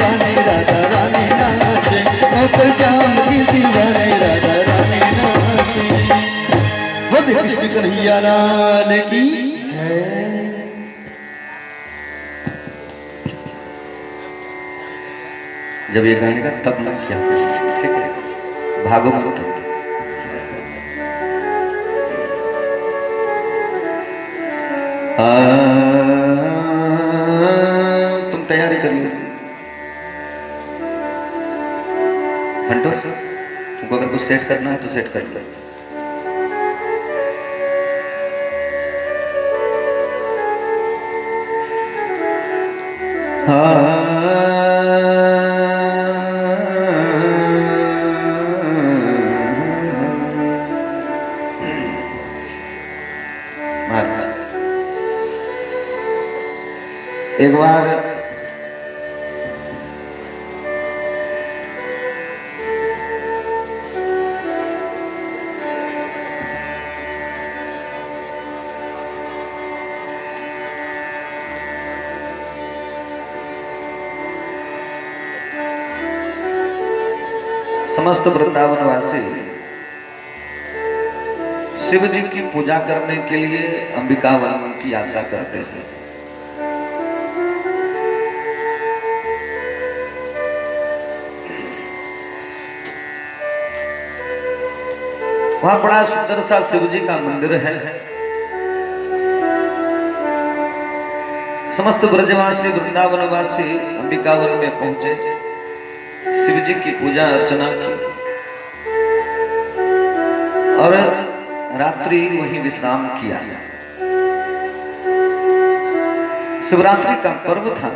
दीवाने राधा रानी नाचे, मोहतर श्याम की दीवाने राधा रानी नाचे। बोले कृष्ण कन्हैया लाल की जय। जब ये गाएगा तब ना क्या, ठीक है, भागो मत। तुम तैयारी करिए घंटों से, तुमको अगर कुछ सेट करना है तो सेट कर लो। एक बार समस्त वृंदावनवासी शिव जी की पूजा करने के लिए अंबिका वन की यात्रा करते हैं। वहां बड़ा सुंदर सा शिव जी का मंदिर है। समस्त ब्रजवासी वृंदावनवासी अंबिकावन में पहुंचे, शिव जी की पूजा अर्चना की और रात्रि वहीं विश्राम किया। शिवरात्रि का पर्व था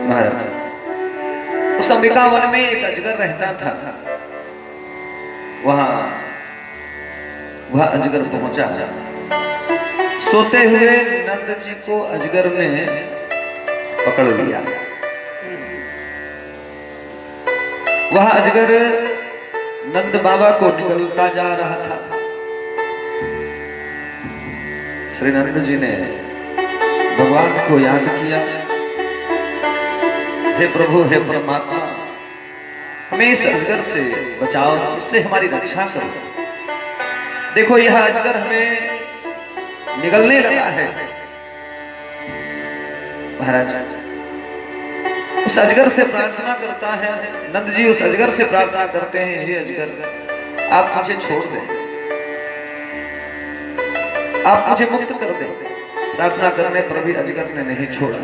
महाराज। उस अंबिकावन में एक अजगर रहता था। वह अजगर पहुंचा। सोते हुए नंद जी को अजगर ने पकड़ लिया। वह अजगर नंद बाबा को निगलता जा रहा था। श्री नंद जी ने भगवान को याद किया, हे प्रभु, हे परमात्मा, हमें इस अजगर से बचाओ, इससे हमारी रक्षा करो। देखो यह अजगर हमें निगलने लगा है। महाराज उस अजगर से प्रार्थना करता है। नंद जी उस अजगर से प्रार्थना करते हैं, हे अजगर, आप मुझे छोड़ दें, आप मुझे मुक्त कर दें। प्रार्थना करने पर भी अजगर ने नहीं छोड़ा।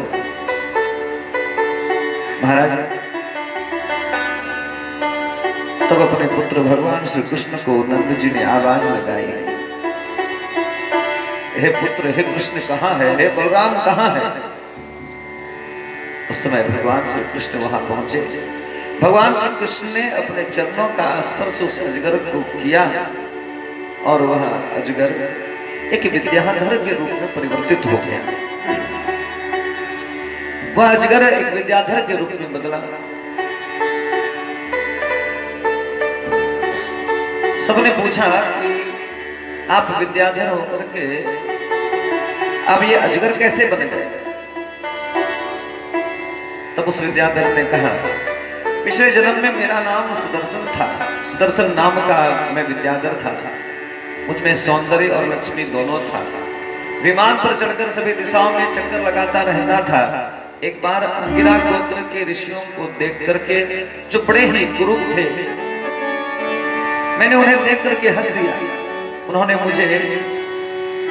महाराज तब अपने पुत्र भगवान श्री कृष्ण को नंद जी ने आवाज लगाई, हे पुत्र, हे कृष्ण कहाँ है, हे बलराम कहाँ है। उस समय भगवान श्री कृष्ण वहां पहुंचे। भगवान श्री कृष्ण ने अपने चरणों का स्पर्श उस अजगर को किया और वह अजगर एक विद्याधर के रूप में परिवर्तित हो गया। वह अजगर एक विद्याधर के रूप में बदला। सबने पूछा कि आप विद्याधर होकर के अब ये अजगर कैसे बन गए। तब उस विद्याधर ने कहा, पिछले जन्म में मेरा नाम सुदर्शन था। सुदर्शन नाम का मैं विद्याधर था। मुझ में सौंदर्य और लक्ष्मी दोनों था। विमान पर चढ़कर सभी दिशाओं में चक्कर लगाता रहता था। एक बार अंगिरा गोत्र के ऋषियों को देख करके, जो बड़े ही कुरूप थे, मैंने उन्हें देख करके हंस दिया। उन्होंने मुझे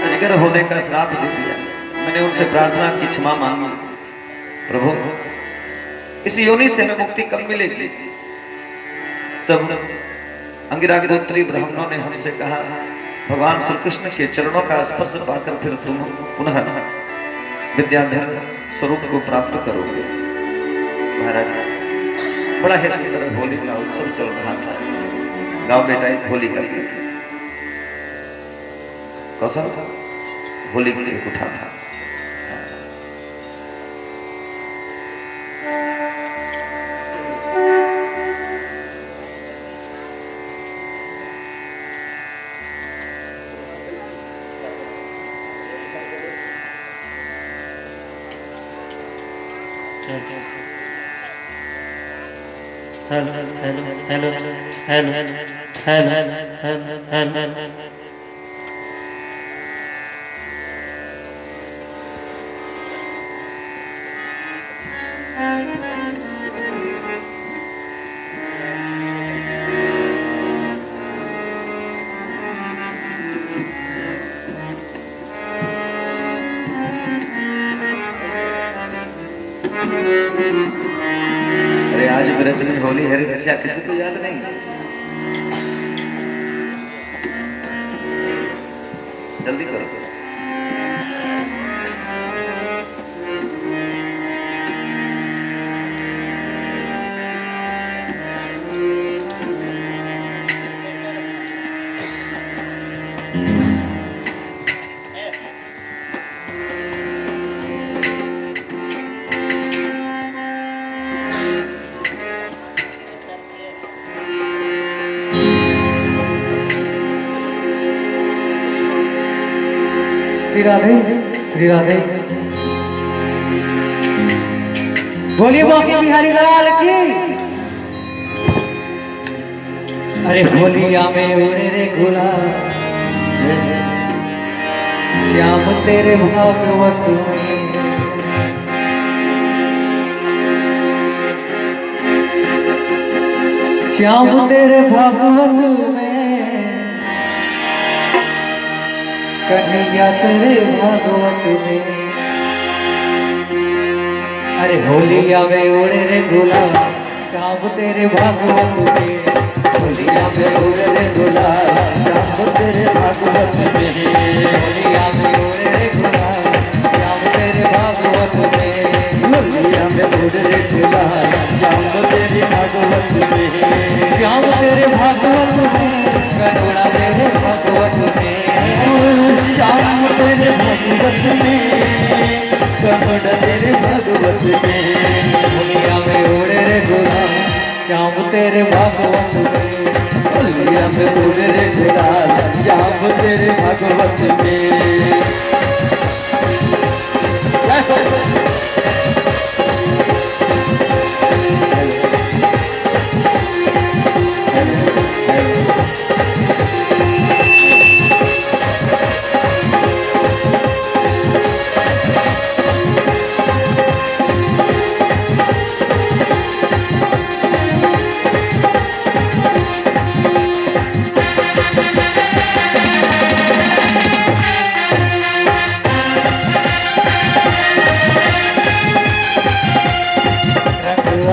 अजगर होने का श्राप दे दिया। मैंने उनसे प्रार्थना की, क्षमा मांगी, प्रभु इस योनि से हमें मुक्ति कब मिलेगी। तब अंगिरा गोत्री ब्राह्मणों ने हमसे कहा, भगवान श्री कृष्ण के चरणों का स्पर्श पाकर फिर तुम पुनः विद्याधर स्वरूप को प्राप्त करोगे। महाराज बड़ा ही सुंदर होली का उत्सव चल रहा था। गांव में टाइम होली करती थी। कौशल होली के लिए उठा था। Hello hello hello hello hello hello hello. अरे आज ब्रज में होली है रे रसिया, किसी को याद नहीं? जल्दी करो। श्री राधे श्री राधे। बोलिए बाकी बिहारी लाल की। अरे होलिया में उड़े रे गुलाल, श्याम तेरे भागवत में। श्याम तेरे भागवत में, कन्हैया तेरे भागवत में। अरे होलिया में उड़े रे गुलाल, श्याम तेरे भागवत में। होलिया में उड़े रे गुलाल, श्याम तेरे भागवत में। होलिया में उड़े रे गुलाल, श्याम तेरे भागवत में। होलिया में उड़े रे गुलाल, श्याम तेरे भागवत में। श्याम तेरे भागवत में, करुणा तेरे भागवत में। श्याम तेरे भागवत में, करुणा तेरे भागवत में। होलिया में उड़े रे गुलाल, श्याम तेरे भागवत में। होलिया में उड़े रे गुलाल, श्याम तेरे भागवत में।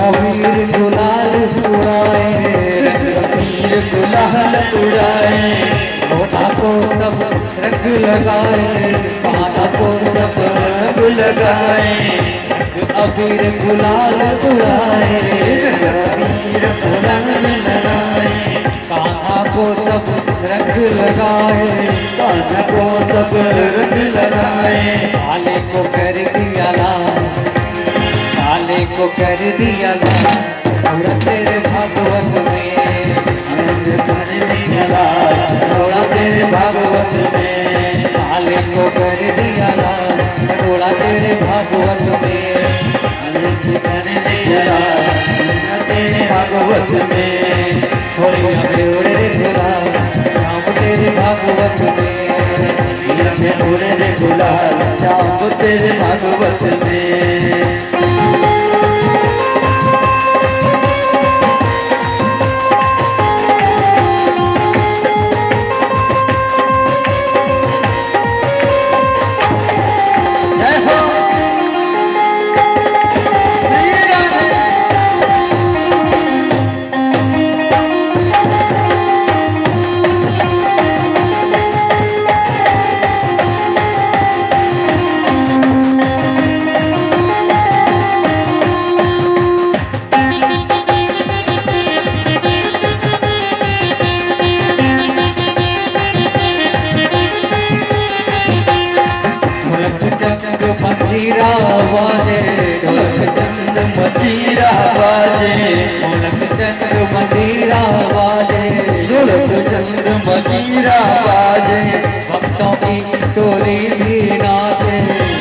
अबीर गुलाल उड़ाए, अबीर गुलाल उड़ाए। होठा को सब रंग लगाए, काना को सब रंग लगाए। अबीर गुलाल उड़ाए, अबीर गुलाल लगाए। कान्हा को सब रंग लगाए, कान्हा को सब रंग लगाए। काले को कर दिया लाल, काले को कर दिया लाल, थोड़ा तेरे भागवत में। आनंद कर दिया लाल, थोड़ा तेरे भागवत में। काले को कर दिया लाल, थोड़ा तेरे भागवत में। आनंद कर दिया लाल, थोड़ा तेरे भागवत में। होलिया में उड़े रे गुलाल, श्याम तेरे भागवत में। होलिया में उड़े रे गुलाल, श्याम तेरे भागवत में। मजीरा बाजे, ढोलक चंद मजीरा बाजे। ढोलक चंद मजीरा बाजे, ढोलक चंद मजीरा बाजे। भक्तों की टोली भी नाचे,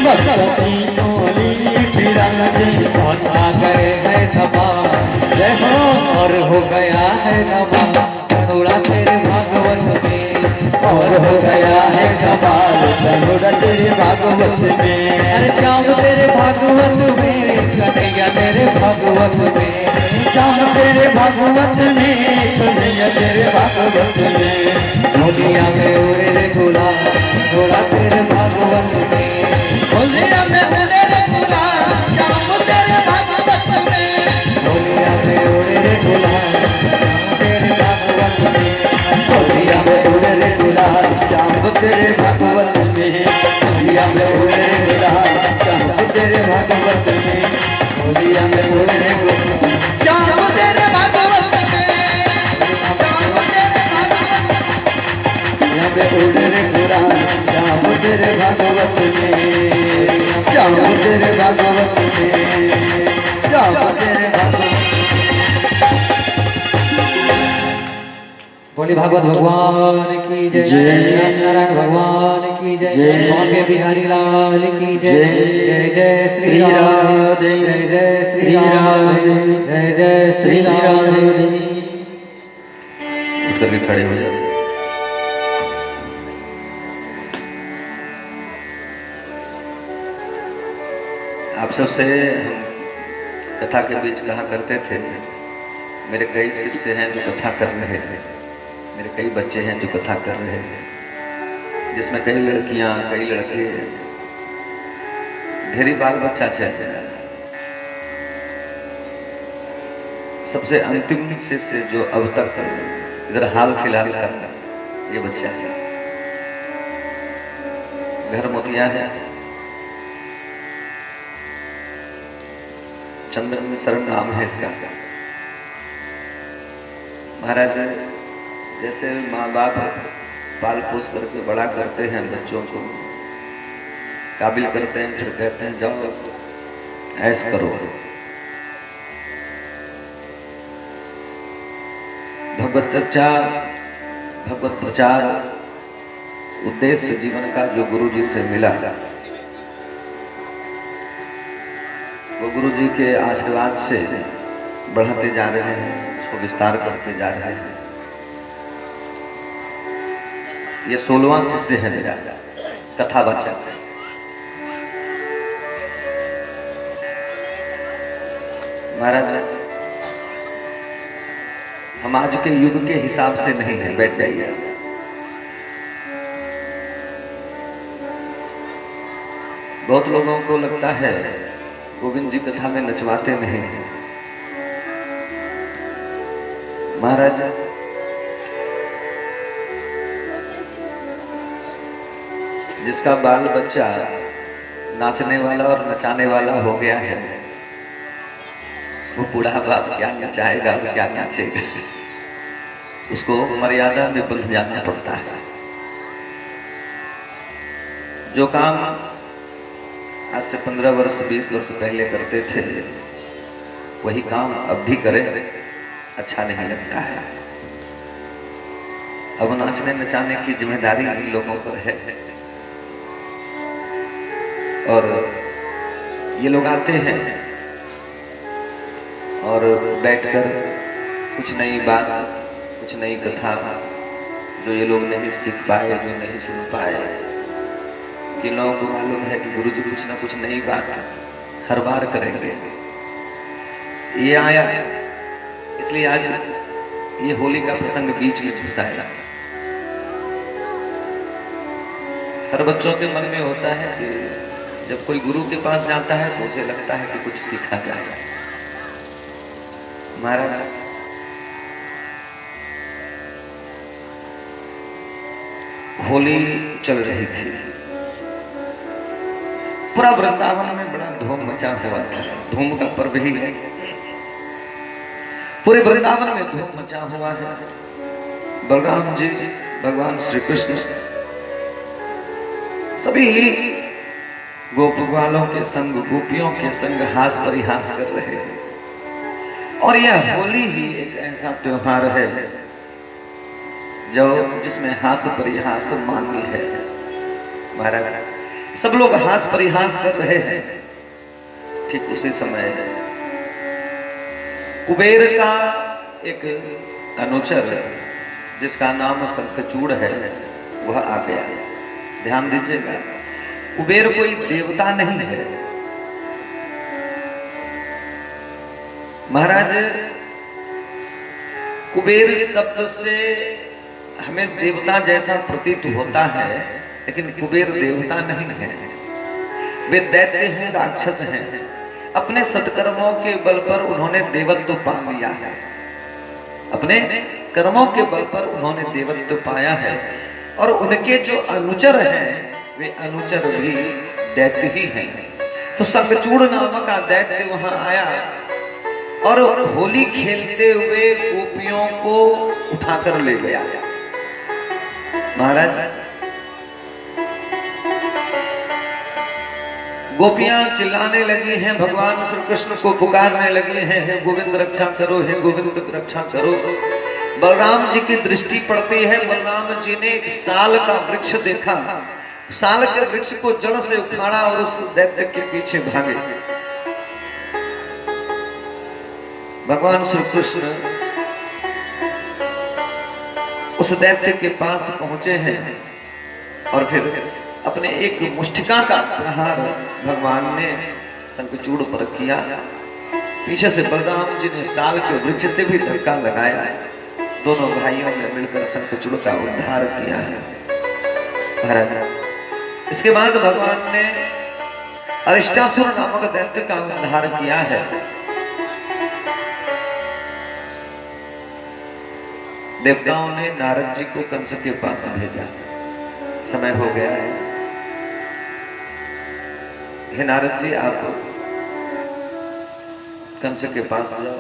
भक्तों की टोली भी नाचे। और आ गए हैं धमाल, जय हो और हो गया है कमाल तनुरा तेरे भागवत में, और हो गया है कमाल तनुरा तेरे भागवत में। अरे श्याम तेरे भागवत में, कन्हैया तेरे भागवत में, श्याम तेरे भागवत में, कन्हैया तेरे भागवत में। होलिया में उड़े रे गुलाल घोड़ा तेरे भागवत में, होलिया में उड़े रे गुलाल श्याम तेरे भागवत में, होलिया में उड़े रे गुलाल श्याम तेरे भागवत में, होलिया में उड़े रे गुलाल श्याम तेरे भागवत में, होलिया में उड़े रे गुलाल श्याम तेरे भागवत में, होलिया में उड़े रे गुलाल श्याम तेरे भागवत में, श्याम तेरे भागवत में उड़े रे गुलाल श्याम तेरे भागवत में, श्याम तेरे भागवत में, श्याम तेरे भागवत। बोली भागवत भगवान की जय, नारायण भगवान की जय, मौके बिहारी लाल की जय, जय जय श्री राधे, जय जय श्री राधे, जय जय श्री राधे। उठ करके खड़े हो जाओ। आप सबसे हम कथा के बीच कहा करते थे, मेरे कई शिष्य हैं जो कथा कर रहे हैं, मेरे कई बच्चे हैं जो कथा कर रहे हैं, जिसमें कई लड़कियां कई लड़के, ढेरी बाल बच्चा छे। सबसे अंतिम शिष्य जो अब तक इधर हाल फिलहाल का ये बच्चा है, घर मोतिया है, चंद्रन शरण नाम है इसका। महाराज जैसे माँ बाप पाल पोस करके बड़ा करते हैं, बच्चों को काबिल करते हैं, फिर कहते हैं जाओ ऐश करो। भगवत चर्चा, भगवत प्रचार उद्देश्य जीवन का जो गुरु जी से मिला, वो गुरु जी के आशीर्वाद से बढ़ाते जा रहे हैं, उसको विस्तार करते जा रहे हैं। ये 16वां शिष्य है मेरा कथा बच्चा। महाराज हम आज के युग के हिसाब से नहीं है, बैठ जाइए। बहुत लोगों को लगता है गोविंद जी कथा में नचवाते नहीं हैं। महाराज जिसका बाल बच्चा नाचने वाला और नचाने वाला हो गया है, वो बूढ़ा बाप क्या नचाएगा और क्या नाचेगा, उसको मर्यादा में बंध जाना पड़ता है। जो काम आज से 15 वर्ष 20 वर्ष पहले करते थे, वही काम अब भी करें अच्छा नहीं लगता है। अब नाचने नचाने की जिम्मेदारी इन लोगों पर है, और ये लोग आते हैं और बैठकर कुछ नई बात, कुछ नई कथा जो ये लोग नहीं सीख पाए, जो नहीं सुन पाए, कि लोगों को मालूम है कि गुरु जी कुछ ना कुछ नई बात हर बार करेंगे। ये आया इसलिए आज ये होली का प्रसंग बीच में घुसाया। हर बच्चों के मन में होता है कि जब कोई गुरु के पास जाता है तो उसे लगता है कि कुछ सीखा जाए। महाराज होली चल रही थी, पूरा वृंदावन में बड़ा धूम मचा हुआ था। धूम का पर्व ही है, पूरे वृंदावन में धूम मचा हुआ है। बलराम जी, भगवान श्री कृष्ण सभी गोप ग्वालों के संग, गोपियों के संग हास परिहास कर रहे हैं। और यह होली ही एक ऐसा त्योहार है जो जिसमें हास परिहास मान्य है। महाराज सब लोग हास परिहास कर रहे हैं। ठीक उसी समय कुबेर का एक अनुचर जिसका नाम शंखचूड़ है वह आ गया। ध्यान दीजिएगा, कुबेर कोई देवता नहीं है महाराज। कुबेर शब्द से हमें देवता जैसा प्रतीत होता है, लेकिन कुबेर देवता नहीं है। वे दैत्य हैं, राक्षस हैं। अपने सत्कर्मों के बल पर उन्होंने देवत्व पा लिया है। अपने कर्मों के बल पर उन्होंने देवत्व पाया है। और उनके जो अनुचर हैं वे अनुचर भी दैत्य ही हैं। तो शंखचूड़ नामक का दैत्य वहां आया और होली खेलते हुए गोपियों को उठाकर ले गया। महाराज, गोपियां चिल्लाने लगी हैं, भगवान श्री कृष्ण को पुकारने लगी हैं, हे गोविंद रक्षा करो, हे गोविंद रक्षा करो। बलराम जी की दृष्टि पड़ती है। बलराम जी ने एक साल का वृक्ष देखा, साल के वृक्ष को जड़ से उखाड़ा और उस दैत्य के पीछे भागे। भगवान श्री कृष्ण उस दैत्य के पास पहुंचे हैं और फिर अपने एक मुष्टिका का प्रहार भगवान ने शंखचूड़ पर किया। पीछे से बलराम जी ने साल के वृक्ष से भी धक्का लगाया। दोनों भाइयों ने मिलकर शंखचूड़ का उद्धार किया है महाराज। इसके बाद भगवान ने अरिष्टासुर नामक दैत्य का उद्धार किया है। देवताओं ने नारद जी को कंस के पास भेजा। समय हो गया है, हे नारद जी आप कंस के पास जाओ।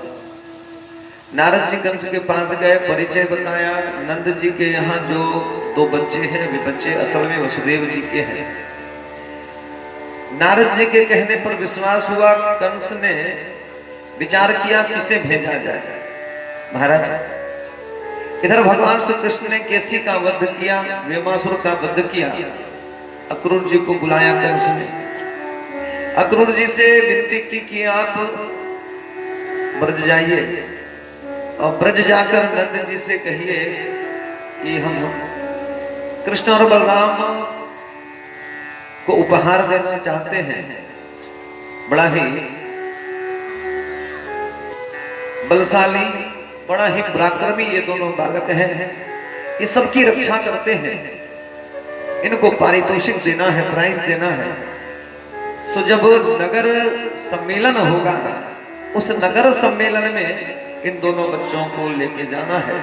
नारद जी कंस के पास गए, परिचय बताया। नंद जी के यहाँ जो 2 बच्चे हैं वे बच्चे असल में वसुदेव जी के हैं। नारद जी के कहने पर विश्वास हुआ। कंस ने विचार किया किसे भेजा जाए। महाराज, इधर भगवान श्री कृष्ण ने केसी का वध किया, व्योमासुर का वध किया। अक्रूर जी को बुलाया कंस ने। अक्रूर जी से विनती की कि आप ब्रज जाइए और ब्रज जाकर नंद जी से कहिए कि हम कृष्ण और बलराम को उपहार देना चाहते हैं। बड़ा ही बलशाली, बड़ा ही पराक्रमी ये दोनों बालक हैं। ये सबकी रक्षा करते हैं। इनको पारितोषिक देना है, प्राइज देना है। सो जब नगर सम्मेलन होगा, उस नगर सम्मेलन में इन दोनों बच्चों को लेके जाना है।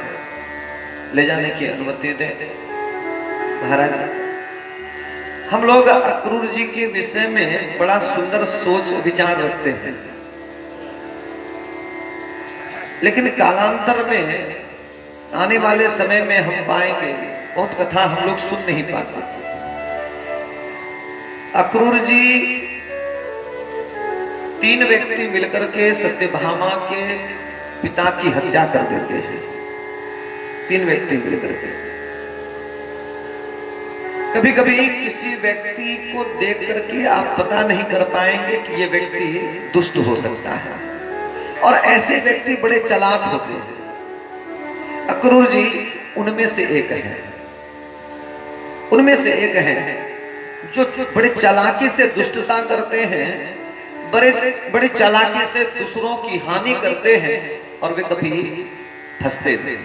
ले जाने की अनुमति दे महाराज। हम लोग अक्रूर जी के विषय में बड़ा सुंदर सोच विचार रखते हैं, लेकिन कालांतर में आने वाले समय में हम पाएंगे बहुत कथा हम लोग सुन नहीं पाते। अक्रूर जी 3 व्यक्ति मिलकर के सत्यभामा के पिता की हत्या कर देते हैं। 3 व्यक्ति मिलकर के। कभी कभी किसी व्यक्ति को देख करके आप पता नहीं कर पाएंगे कि यह व्यक्ति दुष्ट हो सकता है, और ऐसे व्यक्ति बड़े चालाक होते हैं। अक्रूर जी उनमें से एक है। उनमें से एक है जो बड़े चालाकी से दुष्टता करते हैं, बड़ी चालाकी से दूसरों की हानि करते हैं, और वे कभी फंसते नहीं।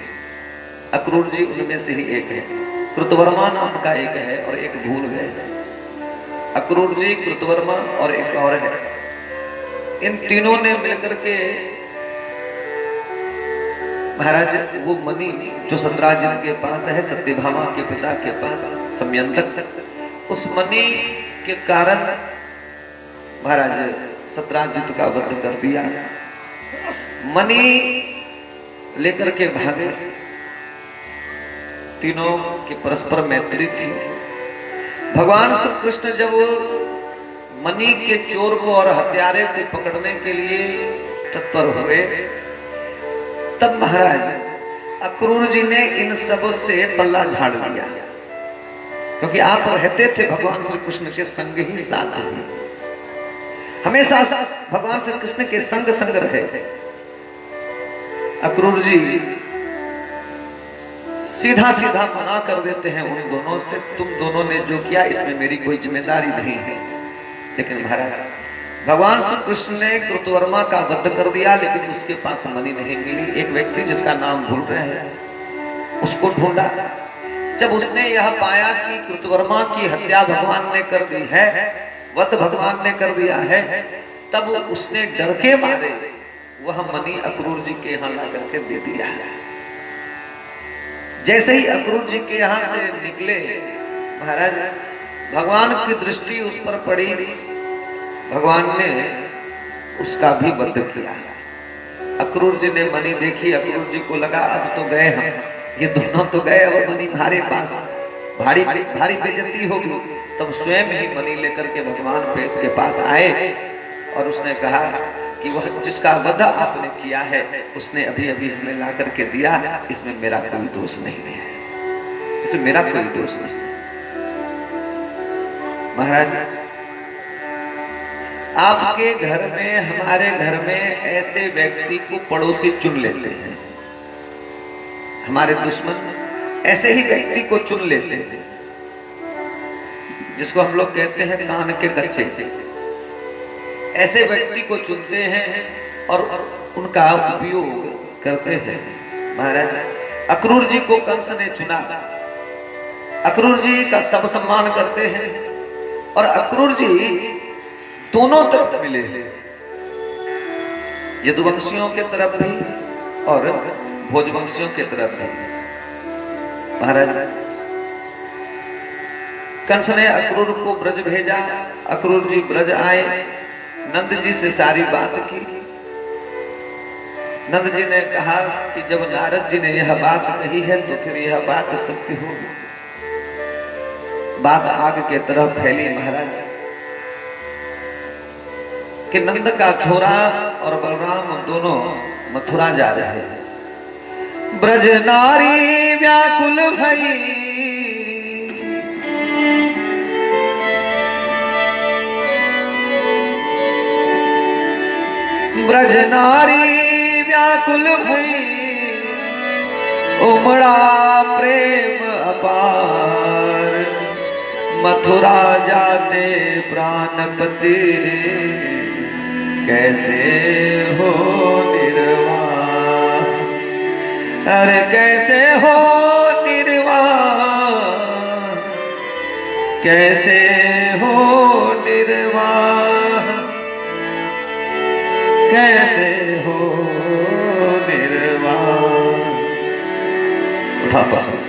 अक्रूर जी उनमें से ही एक है। कृतवर्मा नाम का एक है और एक भूल गए। अक्रूर जी, कृतवर्मा और एक और है। इन तीनों ने मिलकर के महाराज वो मणि जो सत्राजित के पास है, सत्यभामा के पिता के पास समयंतक, उस मणि के कारण महाराज सत्राजित का वध कर दिया। मणि लेकर के भागे। तीनों की परस्पर मैत्री थी। भगवान श्री कृष्ण जब मणि के चोर को और हत्यारे को पकड़ने के लिए तत्पर हुए, तब महाराज अक्रूर जी ने इन सब से पल्ला झाड़ लिया, क्योंकि आप रहते थे भगवान श्री कृष्ण के संग ही साथ में, हमेशा भगवान श्री कृष्ण के संग संग रहे। अक्रूर जी सीधा सीधा मना कर देते हैं उन दोनों से, तुम दोनों ने जो किया इसमें मेरी कोई जिम्मेदारी नहीं है। लेकिन महाराज भगवान श्री कृष्ण ने कृतवर्मा का वध कर दिया, लेकिन उसके पास मणि नहीं मिली। एक व्यक्ति जिसका नाम भूल रहे हैं उसको ढूंढा। जब उसने यह पाया कि कृतवर्मा की हत्या भगवान ने कर दी है, वध भगवान ने कर दिया है, तब उसने डर के मारे वह मणि अक्रूर जी के यहाँ ला करके दे दिया। जैसे ही अक्रूर जी के यहाँ से निकले महाराज, भगवान की दृष्टि उस पर पड़ी, भगवान ने उसका भी वध किया। अक्रूर जी ने मणि देखी, अक्रूर जी को लगा अब तो गए हम, ये दोनों तो गए, और मणि हमारे पास भारी भारी बेइज्जती होगी। तब स्वयं ही मणि लेकर के भगवान के पास आए और उसने कहा कि वह जिसका वध आपने किया है उसने अभी अभी हमें ला करके दिया, इसमें मेरा कोई दोष नहीं है, इसमें मेरा कोई दोष नहीं। महाराज आपके घर में, हमारे घर में ऐसे व्यक्ति को पड़ोसी चुन लेते हैं, हमारे दुश्मन ऐसे ही व्यक्ति को चुन लेते हैं जिसको हम लोग कहते हैं कान के कच्चे। ऐसे व्यक्ति को चुनते हैं और उनका उपयोग करते हैं। महाराज अक्रूर जी को कंस ने चुना, अक्रूर जी का सब सम्मान करते हैं और अक्रूर जी दोनों तरफ मिले, यदुवंशियों के तरफ भी और भोजवंशियों के तरफ भी। महाराज कंस ने अक्रूर को ब्रज भेजा, अक्रूर जी ब्रज आए, नंद जी से सारी बात की। नंद जी ने कहा कि जब नारद जी ने यह बात कही है तो फिर यह बात सत्य होगी। बात आग के तरह फैली महाराज कि नंद का छोरा और बलराम दोनों मथुरा जा रहे हैं। ब्रज नारी व्याकुल भई, ब्रज नारी व्याकुल भई, उमड़ा प्रेम अपार, मथुरा जाते प्राणपति, कैसे हो निर्वाण, अरे कैसे हो निर्वाण, कैसे हो निर्वाण, कैसे हो निर्वाण। उठा पसंद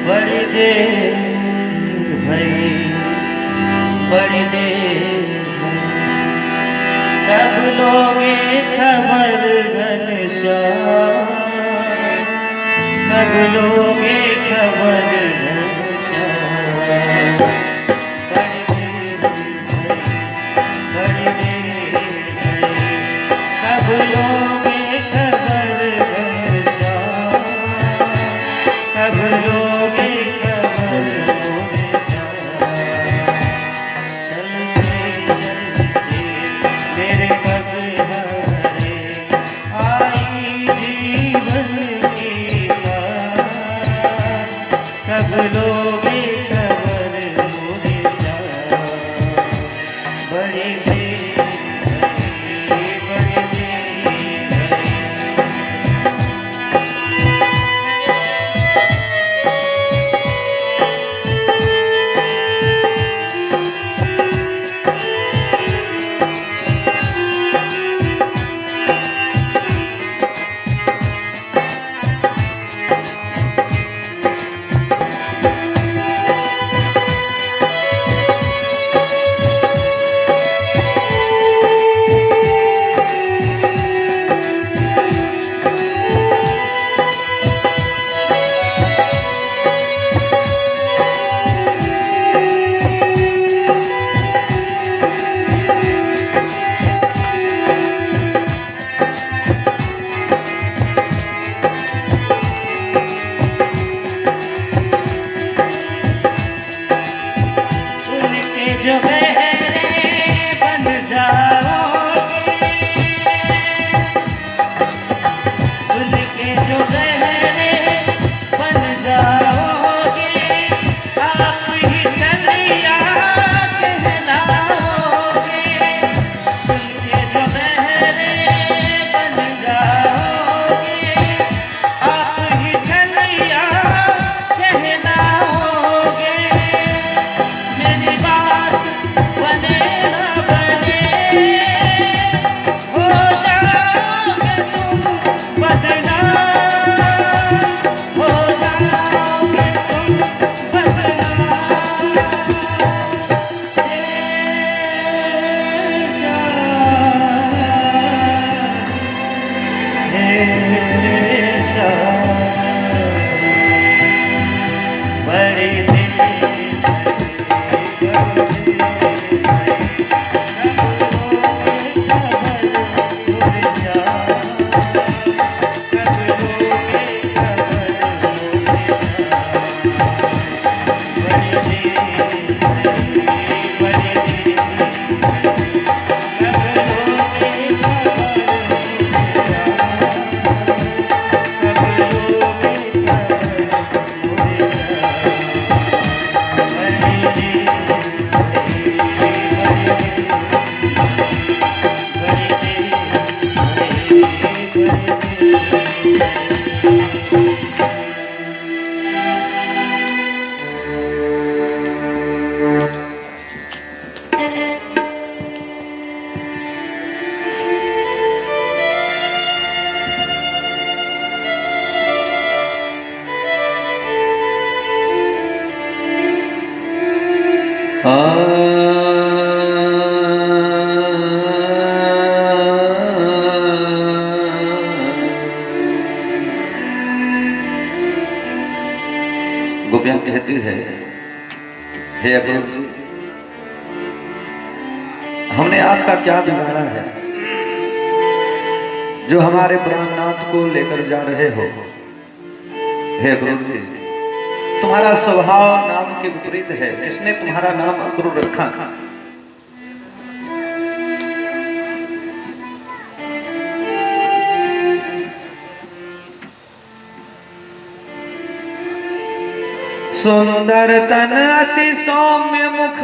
बड़ी देर भई, बड़ी देर कब लोगे खबर घनश्याम, कब लोगे खबर घनश्याम। बड़ी देर भई, कब लोगे खबर घनश्याम, कब लोगे खबर घनश्याम। चलते चलते मेरे पग हरे, आई जीवन की साथ, जो बहरे बन जाओगे, आप ही चलिया कहलाओगे। सुन के जो बहरे बन जाओगे, आप ही चलिया कहलाओगे। मेरी बात बने न बने, हो जाओगे तुम बदनाम, हो जाओगे तुम बदनाम। ऐसा बड़ी गोपियां कहती है, हे अक्रूर जी, हमने आपका क्या बिगाड़ा है जो हमारे प्राणनाथ को लेकर जा रहे हो। हे अक्रूर जी, तुम्हारा स्वभाव नाम के विपरीत है। किसने तुम्हारा नाम अक्रूर रखा? सुंदर तन अति सौम्य मुख,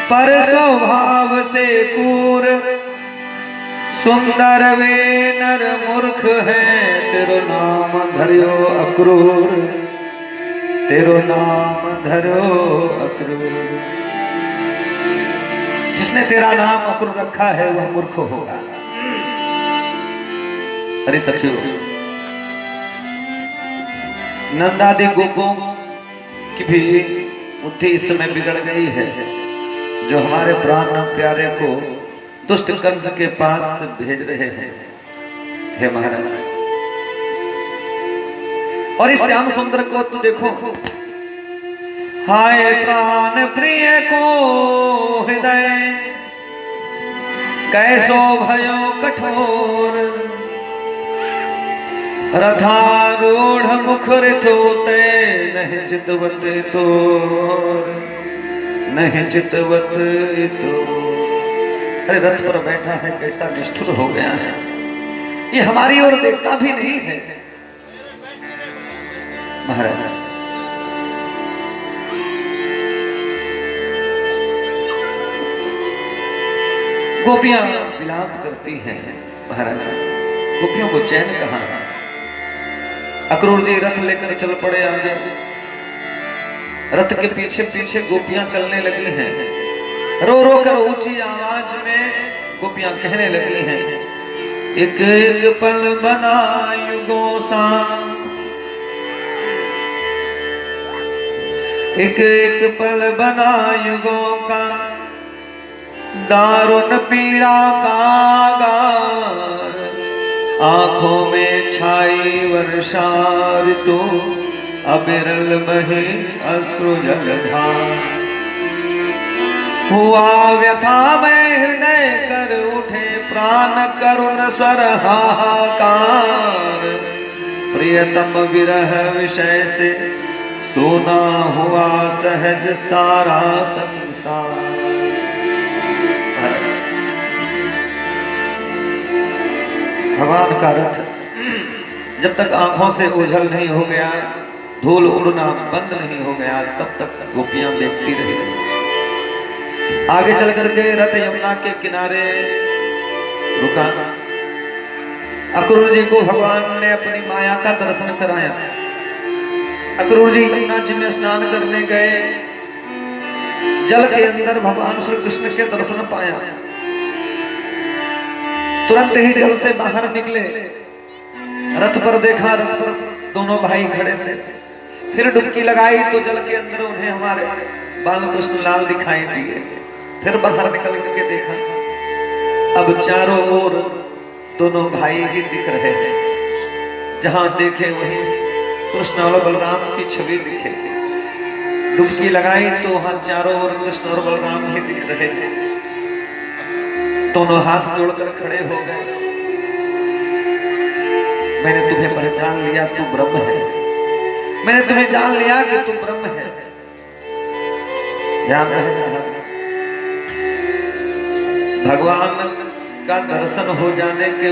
पर स्वभाव से क्रूर। सुंदर वे नर मूर्ख है, तेरो नाम धर्यो अक्रूर, तेरो नाम धर्यो अक्रूर। जिसने तेरा नाम अक्रूर रखा है वह मूर्ख होगा। अरे सखियों, नंदादि गोपों की भी बुद्धि इस समय बिगड़ गई है, जो हमारे प्राण प्यारे को दुष्ट कंस के पास भेज रहे हैं। हे महाराज, और इस श्याम सुंदर को तो देखो, हाय प्राण प्रिय को हृदय कैसो भयो कठोर। रथारूढ़ मुखरित होते नहीं चितवत तोर, नहीं चितवत तोर। अरे रथ पर बैठा है, कैसा निष्ठुर हो गया है, ये हमारी ओर देखता भी नहीं है। महाराज, गोपियां विलाप करती हैं। महाराज, गोपियों को चैन कहां? अक्रूर जी रथ लेकर चल पड़े आगे। रथ के पीछे पीछे गोपियां चलने लगी हैं। रो रो कर ऊंची आवाज में गोपियां कहने लगी हैं, एक एक पल बना युगों सा, एक एक पल बना युगों का, दारुण पीड़ा का गार। आंखों में छाई वर्षा ऋतु, अबिरल बहे अश्रु जलधार। हुआ व्यथा में हृदय कर उठे प्राण करुण स्वर हाहाकार। प्रियतम विरह विषय से सोना हुआ सहज सारा संसार। भगवान का रथ जब तक आंखों से ओझल नहीं हो गया, धूल उड़ना बंद नहीं हो गया, तब तक गोपियां देखती रही। आगे चल करके रथ यमुना के किनारे रुका। अक्रूर जी को भगवान ने अपनी माया का दर्शन कराया। अक्रूर जी यमुना जी में स्नान करने गए, जल के अंदर भगवान श्री कृष्ण के दर्शन पाया। तुरंत ही जल से बाहर निकले, रथ पर देखा, रथ पर दोनों भाई खड़े थे। फिर डुबकी लगाई तो जल के अंदर उन्हें हमारे बालकृष्ण लाल दिखाई दिए। फिर बाहर निकल के देखा, अब चारों ओर दोनों भाई ही दिख रहे हैं। जहां देखे वहीं कृष्ण और बलराम की छवि दिखे। डुबकी लगाई तो वहां चारों ओर कृष्ण और बलराम ही दिख रहे हैं। दोनों हाथ जोड़कर खड़े हो गए। मैंने तुम्हें पहचान लिया, तू ब्रह्म है। मैंने तुम्हें जान लिया कि तू ब्रह्म है। ध्यान रहे साहब, भगवान का दर्शन हो जाने के